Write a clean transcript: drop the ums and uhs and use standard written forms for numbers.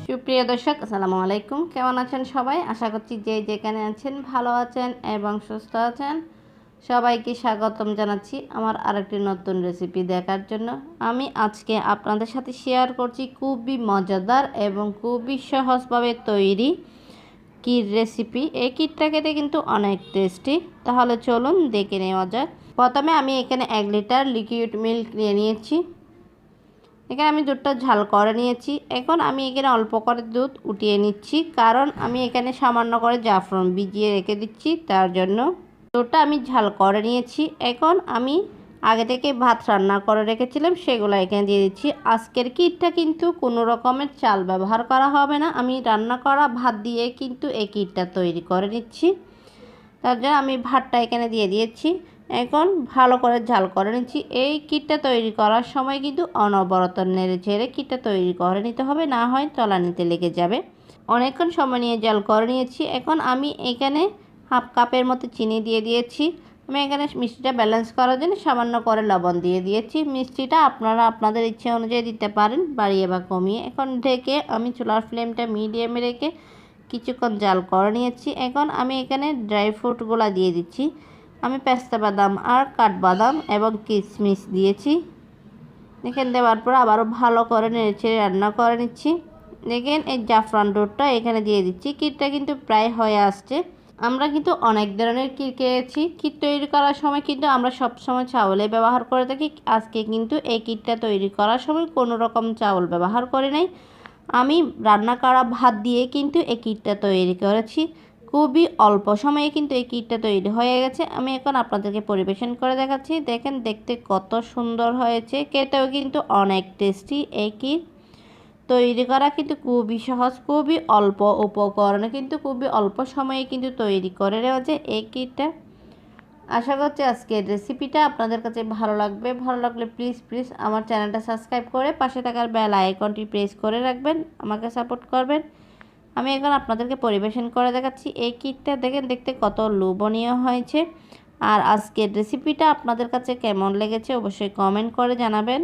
সুপ্রিয় দর্শক, আসসালামু আলাইকুম। কেমন আছেন সবাই? আশা করছি যে যেখানে আছেন ভালো আছেন এবং সুস্থ আছেন। সবাইকে স্বাগতম জানাচ্ছি আমার আরেকটি নতুন রেসিপি দেখার জন্য। আমি আজকে আপনাদের সাথে শেয়ার করছি খুবই মজাদার এবং খুবই সহজভাবে তৈরি ক্ষীর রেসিপি। এই ক্ষীরটা খেতে কিন্তু অনেক টেস্টি। তাহলে চলুন দেখে নেওয়া যাক। প্রথমে আমি এখানে 1 লিটার লিকুইড মিল্ক নিয়ে নিয়েছি। এখানে আমি দুধটা ঝাল করে নিয়েছি। এখন আমি এখানে অল্প করে দুধ উঠিয়ে নিচ্ছি, কারণ আমি এখানে সামান্য করে জাফরান ভিজিয়ে রেখে দিচ্ছি, তার জন্য। দুধটা আমি ঝাল করে নিয়েছি। এখন আমি আগে থেকে ভাত রান্না করে রেখেছিলাম, সেগুলো এখানে দিয়ে দিচ্ছি। আজকের ক্ষীরটা কিন্তু কোনো রকমের চাল ব্যবহার করা হবে না, আমি রান্না করা ভাত দিয়ে কিন্তু এই ক্ষীরটা তৈরি করে নিচ্ছি। তার জন্য আমি ভাতটা এখানে দিয়ে দিয়েছি। এখন ভালো করে ঝাল করে নিচ্ছি। এই ক্ষীরটা তৈরি করার সময় কিন্তু অনবরত নেড়ে ঝেড়ে ক্ষীরটা তৈরি করে নিতে হবে, না হয় তলানিতে লেগে যাবে। অনেকক্ষণ সময় নিয়ে জাল করে নিয়েছি। এখন আমি এখানে হাফ কাপের মতো চিনি দিয়ে দিয়েছি। আমি এখানে মিষ্টিটা ব্যালেন্স করার জন্য সামান্য করে লবণ দিয়ে দিয়েছি। মিষ্টিটা আপনারা আপনাদের ইচ্ছে অনুযায়ী দিতে পারেন, বাড়িয়ে বা কমিয়ে। এখন ঢেকে আমি চুলার ফ্লেমটা মিডিয়ামে রেখে কিছুক্ষণ জাল করে নিয়েছি। এখন আমি এখানে ড্রাই ফ্রুটগুলো দিয়ে দিচ্ছি। আমি পেস্তা বাদাম আর কাঠবাদাম এবং কিশমিশ দিয়েছি। এখানে দেওয়ার পর আবারও ভালো করে নেড়ে রান্না করে নিচ্ছি। দেখেন এই জাফরান দুধটা এখানে দিয়ে দিচ্ছি। ক্ষীরটা কিন্তু প্রায় হয়ে আসছে। আমরা কিন্তু অনেক ধরনের ক্ষীর খেয়েছি। ক্ষীর তৈরি করার সময় কিন্তু আমরা সবসময় চাউলে ব্যবহার করে থাকি। আজকে কিন্তু এই ক্ষীরটা তৈরি করার সময় কোনো রকম চাউল ব্যবহার করে নাই, আমি রান্না করা ভাত দিয়ে কিন্তু এই ক্ষীরটা তৈরি করেছি। খুবই অল্প সময়ে কিন্তু এই ক্ষীরটা তৈরি হয়ে গেছে। আমি এখন আপনাদেরকে পরিবেশন করে দেখাচ্ছি। দেখেন দেখতে কত সুন্দর হয়েছে, খেতেও কিন্তু অনেক টেস্টি। এই ক্ষীর তৈরি করা কিন্তু খুবই সহজ, খুবই অল্প উপকরণে কিন্তু খুবই অল্প সময়ে কিন্তু তৈরি করে নেওয়া যায় এই ক্ষীরটা। আশা করছি আজকের রেসিপিটা আপনাদের কাছে ভালো লাগবে। ভালো লাগলে প্লিজ আমার চ্যানেলটা সাবস্ক্রাইব করে পাশে থাকার বেল আইকনটি প্রেস করে রাখবেন, আমাকে সাপোর্ট করবেন। আমি এখন আপনাদেরকে পরিবেশন করে দেখাচ্ছি। এই ক্ষীরটা দেখেন দেখতে কত লোভনীয় হয়েছে। আর আজকের রেসিপিটা আপনাদের কাছে কেমন লেগেছে অবশ্যই কমেন্ট করে জানাবেন।